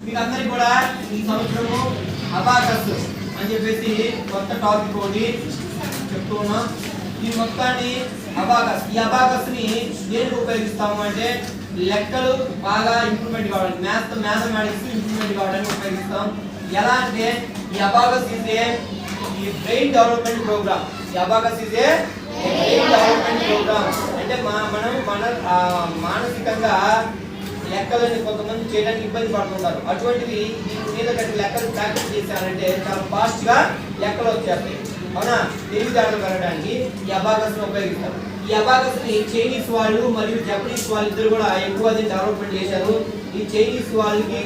మీకు అందరికి కూడా ఈ సంవత్సరము అబాకస్ అని చెప్పేసి కొత్త టాపిక్ ఒకటి చెప్తూ ఉన్నాం. ఈ మొత్తాన్ని ఈ అబాకస్ ని దేనికి ఉపయోగిస్తాము అంటే లెక్కలు బాగా ఇంప్రూవ్మెంట్ కావడానికి, మ్యాథమెటిక్స్ ఇంప్రూవ్మెంట్ కావడానికి ఉపయోగిస్తాం. ఎలా అంటే ఈ abacus is a brain development programme. ఈ abacus is a brain development programme అంటే మనం మానసికంగా లెక్కలని కొంతమంది చేయడానికి ఇబ్బంది పడుతుంటారు. అటువంటివి దీని మీద కట్టి లెక్కలు ప్రాక్టీస్ చేశారంటే చాలా ఫాస్ట్ గా లెక్కలు వచ్చేస్తాయి. అవునా? తెలివితేటలు పెరగడానికి ఈ అబాకస్ ని ఉపయోగిస్తారు. ఈ అబాకస్ ని చైనీస్ వాళ్ళు మరియు జపనీస్ వాళ్ళు ఇద్దరు కూడా ఎక్కువ డెవలప్మెంట్ చేశారు. ఈ చైనీస్ వాళ్ళకి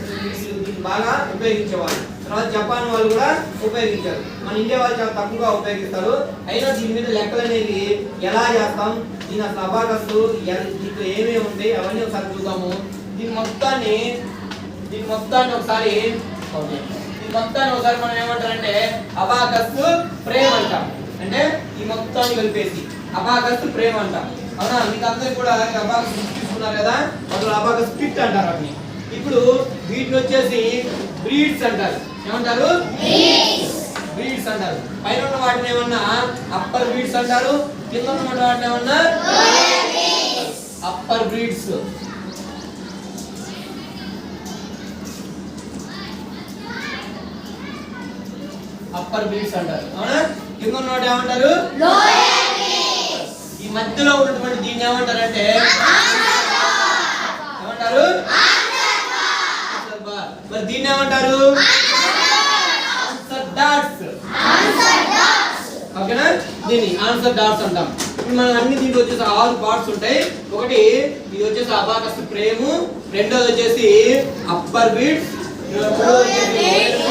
దీన్ని బాగా ఉపయోగించేవాళ్ళు, తర్వాత జపాన్ వాళ్ళు కూడా ఉపయోగించారు. మన ఇండియా వాళ్ళు చాలా తక్కువగా ఉపయోగిస్తారు. అయినా దీని మీద లెక్కలు అనేది ఎలా చేస్తాం, దీని అసలు అబాకస్ దీంట్లో ఏమేమి ఉంటాయి అవన్నీ ఒకసారి చూద్దాము. దీని మొత్తాన్ని ఒకసారి మనం ఏమంటారంటే అబాకస్ ఫ్రేమ్ అంటాం. అంటే ఈ మొత్తాన్ని కలిపేసి అబాకస్ ఫ్రేమ్ అంటాం. అవునా? మీకు అందరికి కూడా అబాకస్ తీసుకున్నారు కదా, అసలు అబాకస్ పిట్ అంటారు వాటిని. ఇప్పుడు వీటిని వచ్చేసి బ్రీడ్స్ అంటారు. ఏమంటారు? బ్రీడ్స్ అంటారు. పైన ఉన్న వాటిని ఏమన్నా అప్పర్ బ్రీడ్స్ అంటారు, కింద ఉన్న వాటిని ఏమన్నా అప్పర్ బ్రీడ్స్. అప్పర్ బ్రీడ్స్ అంటారు. అవునా? కింద ఉన్న వాటి ఏమంటారు? ఈ మధ్యలో ఉన్నటువంటి దీన్ని ఏమంటారంటే ఏమంటారు? మరి దీన్ని ఏమంటారు? Answer dots. ఓకేనా? దీన్ని ఆన్సర్ డాట్స్ అంటాం. ఇప్పుడు మనం అన్ని దీంట్లో వచ్చేసి 6 పార్ట్స్ ఉంటాయి. ఒకటి ఇది వచ్చేసి అబాకస్ ఫ్రేమ్, రెండోది వచ్చేసి అప్పర్ బీట్స్, మూడోది వచ్చేసి లోయర్ బీట్స్,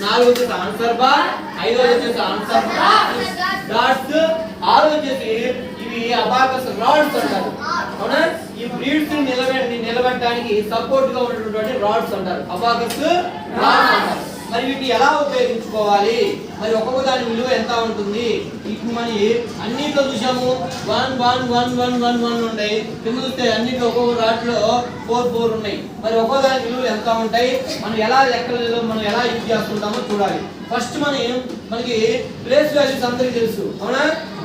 నాలుగోది వచ్చేసి ఆన్సర్ బార్, ఐదోది వచ్చేసి ఆన్సర్ డాట్స్, ఆరోది వచ్చేసి ఇవి అబాకస్ రాడ్స్ అంటారు. అవునా? ఈ బ్రీడ్స్ ని నిలబెట్టడానికి సపోర్ట్ గా ఉన్నటువంటి రాడ్స్ అంటారు. అబాకస్ రాడ్స్ అంటారు. మరి వీటిని ఎలా ఉపయోగించుకోవాలి, మరి ఒక్కొక్క దాని విలువ ఎంత ఉంటుంది? ఇప్పుడు మనం అన్నింటిలో చూసాము 1 1 1 1 1 1 ఉంటాయి. కింద చూస్తే అన్నింటిలో ఒక్కొక్క రాట్లో 4 4 ఉన్నాయి. మరి ఒక్కొక్క దాని విలువలు ఎంత ఉంటాయి, మనం ఎలా లెక్కలలో మనం ఎలా యూజ్ చేస్తుంటామో చూడాలి. ఫస్ట్ మనకి ప్లేస్ వాల్యూస్ అందరికీ తెలుసు. అవునా?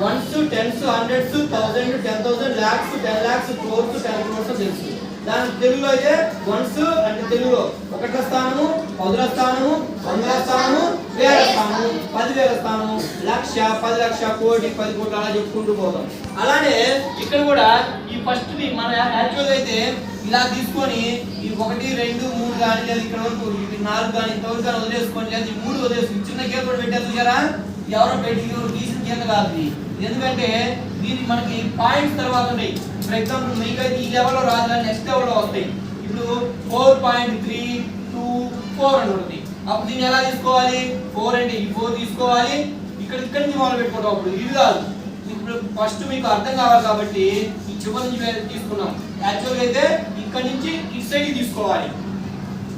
1s 10s 100s 1000 10,000 lakhs 10 lakhs crores 10 crores తెలుసు. దాని తెలుగులో అయితే 1s అంటే తెలుగులో 1వ స్థానము, 10వ స్థానము, 100వ స్థానము, 1000వ స్థానము, 10,000వ స్థానము, లక్ష, 10 లక్ష, కోటి, 10 కోట్లు అలా చెప్పుకుంటూ పోతాం. అలానే ఇక్కడ కూడా ఈ ఫస్ట్ మన యాక్చువల్ అయితే ఇలా తీసుకొని ఈ 1 2 3 కానీ లేదు ఇక్కడ వరకు ఇది 4 కానీ ఇంతవరకు కానీ వదిలేసుకొని లేదు 3 వదిలేసుకుని చిన్న గీత కూడా పెట్టారు చూసారా? ఎవరో పెట్టి గీసిన గీత కాదు. ఎందుకంటే దీనికి మనకి పాయింట్స్ తర్వాత ఉన్నాయి. ఫర్ ఎగ్జాంపుల్ మీకైతే ఈ లెవెల్లో రాదు కానీ నెక్స్ట్ లెవెల్లో వస్తాయి. ఇప్పుడు 4.324 అని ఉంటుంది. అప్పుడు దీన్ని ఎలా తీసుకోవాలి? 4 అంటే ఈ 4 తీసుకోవాలి, ఇక్కడ నుంచి మొదలు పెట్టుకుంటాం. అప్పుడు ఇది కాదు. ఇప్పుడు ఫస్ట్ మీకు అర్థం కావాలి కాబట్టి ఈ చివరి నుంచి తీసుకున్నాం. యాక్చువల్గా అయితే ఇక్కడ నుంచి ఇటు సైడ్ తీసుకోవాలి.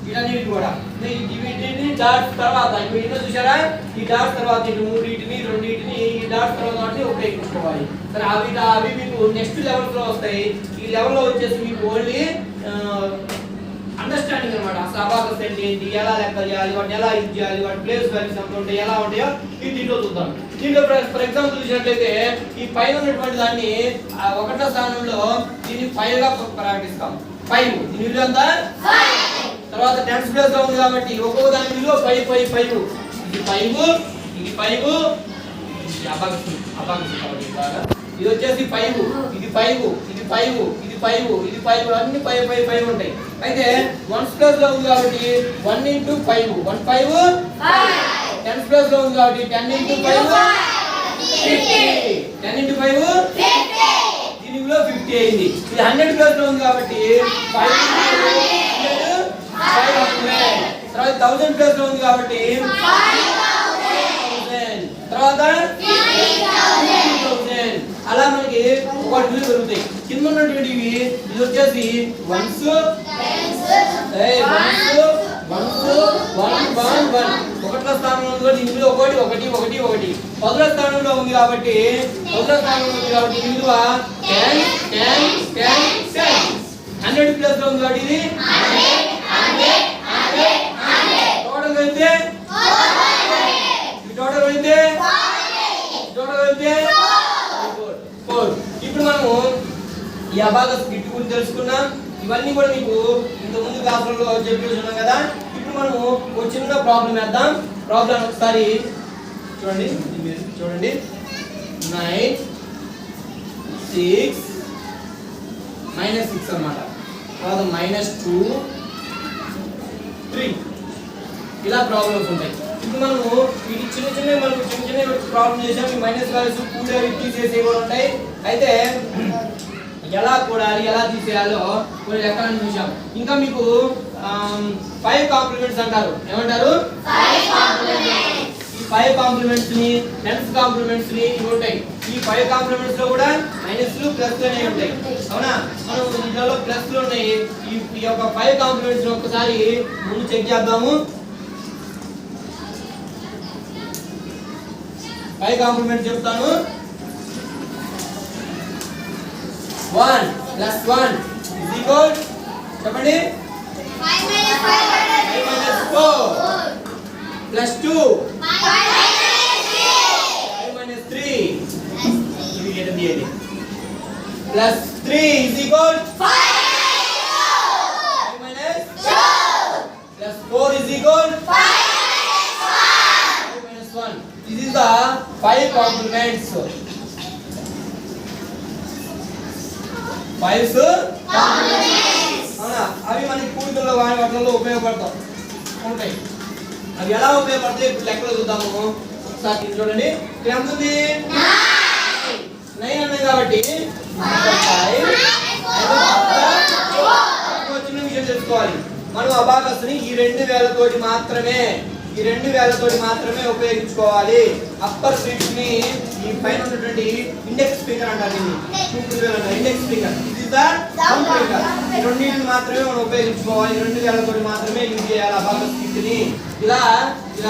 వీటన్నిటి కూడా వీటిని డాట్స్ తర్వాత వీటిలో చూసారా? ఈ డాట్స్ తర్వాత ఇటు 3 రెండింటిని ఈ డాట్స్ తర్వాత ఉపయోగించుకోవాలి. సరే అవి మీకు నెక్స్ట్ లెవెల్స్ లో వస్తాయి. ఈ లెవెల్లో వచ్చేసి మీకు ఓన్లీ అండర్స్టాండింగ్ అనమాట. అసలు అబాకస్ అంటే ఏంటి, ఎలా లెక్క చేయాలి, వాటిని ఎలా యూజ్ చేయాలి, వాటి ప్లేస్ వాల్యూస్ ఎంత ఉంటాయి, ఎలా ఉంటాయో ఇది దీంట్లో చూద్దాం. దీంట్లో ఫర్ ఎగ్జాంపుల్ చూసినట్లయితే ఈ పైన ఉన్నటువంటి దాన్ని 1వ స్థానంలో దీన్ని 5 గా ప్రకటిస్తాం. 5 దీని విలువ ఎంత? 5. తర్వాత 10th ప్లేస్ లో ఉంది కాబట్టి ఒక్కొక్క దాని విలువ 5 5 5. ఇది 5, ఇది 5, ఇది వచ్చేసి 5, ఇది 5, ఇది 5, ఇది 5, ఇది 5, అన్ని 5 5 5 ఉంటాయి. అయితే 1th ప్లేస్ లో ఉంది కాబట్టి 1 into 5 1 5 5. 10th ప్లేస్ లో ఉంది కాబట్టి 10 into 5 50. 10 into 5 50. దీని విలువ 50 అయింది. ఇది 100 ప్లేస్ లో ఉంది కాబట్టి 5 500. తర్వాత 1000 ప్లేస్ లో ఉంది కాబట్టి 5000. తర్వాత 50,000. అలా మనకి ఒకటి విలువ పెరుగుతాయి. కింద ఉన్నటువంటి ఇది వచ్చేసి 1s 1 1వ స్థానంలో ఉంది కాబట్టి ఇందులో 1 1 1 1. 10వ స్థానంలో ఉంది కాబట్టి ఈ విలువ 10 10 10 10. 100 ప్లేస్ లో ఉంది కాబట్టి ఇది 100 ఈ అబాకస్ కిట్ గురించి తెలుసుకున్నాం. ఇవన్నీ కూడా మీకు ఇంతకుముందు క్లాసులలో చెప్పి ఉన్నాం కదా. ఇప్పుడు మనము ఒక చిన్న ప్రాబ్లం వేద్దాం. ప్రాబ్లం ఒకసారి చూడండి, చూడండి. 9 6 -6 అన్నమాట. తర్వాత -2 3 ఇలా ప్రాబ్లమ్స్ ఉంటాయి. ఇప్పుడు మనము ఇది చిన్న ప్రాబ్లం చేసాం. ఈ మైనస్ వాల్యూస్ కూడేవి తీసేసి కూడా ఉంటాయి. అయితే ఎలా కూడాలి ఎలా తీసేయాలో కొన్ని లెక్కలను చూసాం. ఇంకా మీకు 5 కాంప్లిమెంట్స్ అంటారు. ఏమంటారు? ఈ 5 కాంప్లిమెంట్స్ ని 10 కాంప్లిమెంట్స్ ని ఇవి ఉంటాయి. ఈ 5 కాంప్లిమెంట్స్ లో కూడా మైనస్లు ప్లస్లు అనేవి ఉంటాయి. అవునా? మనం ఇందులో ప్లస్లు ఉన్నాయి. ఈ యొక్క 5 కాంప్లిమెంట్స్ ని ఒక్కసారి ముందు చెక్ చేద్దాము. 5 కాంప్లిమెంట్స్ చెప్తాను. 1 + 1 = చెప్పండి 5 - 4 + 2 5 - 3 ఇది ఏంటి ఇది +3 = 5 5 - 2 +4 = 5 - 1. This is the 5 complements. 5 complements. అవునా? అవి మనకి కూడికల్లో వాటిలో ఉపయోగపడతాయి ఉంటాయి. అవి ఎలా ఉపయోగపడతాయి ఇప్పుడు లెక్కలో చూద్దాము. ఒకసారి చూడండి. ఇక్కడ ఎంత ఉంది? 9 అన్నాం కాబట్టి చిన్న విషయం తెలుసుకోవాలి. మనం అబాకస్ ని ఈ 2 వేలతోటి మాత్రమే ఉపయోగించుకోవాలి. అప్పర్ ఫిట్ ని ఈ పైన ఉన్నటువంటి ఇండెక్స్ ఫింగర్ అంటారు. ఇండెక్స్ ఫింగర్ ఇది థంబ్ ఫింగర్. ఈ రెండింటిని మాత్రమే మనం ఉపయోగించుకోవాలి. 2 వేలతోటి మాత్రమే యూజ్ చేయాలి అబాకస్ ఫిట్ ని. ఇలా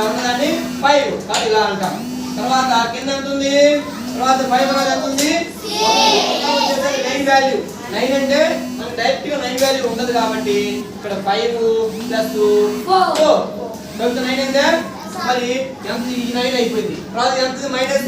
ఉన్నదాన్ని 5 కాదు ఇలా అంటాం. తర్వాత కింద ఎంత ఉంది? తర్వాత 5 తర్వాత ఎంత ఉంది? 9 వాల్యూ. 9 అంటే మనకి డైరెక్ట్ గా 9 వాల్యూ ఉండదు కాబట్టి ఇక్కడ 5 + 4 కాబట్టి 9 అంటే మరి ఎంత? ఈ 9 అయిపోయింది. తర్వాత ఎంత? -6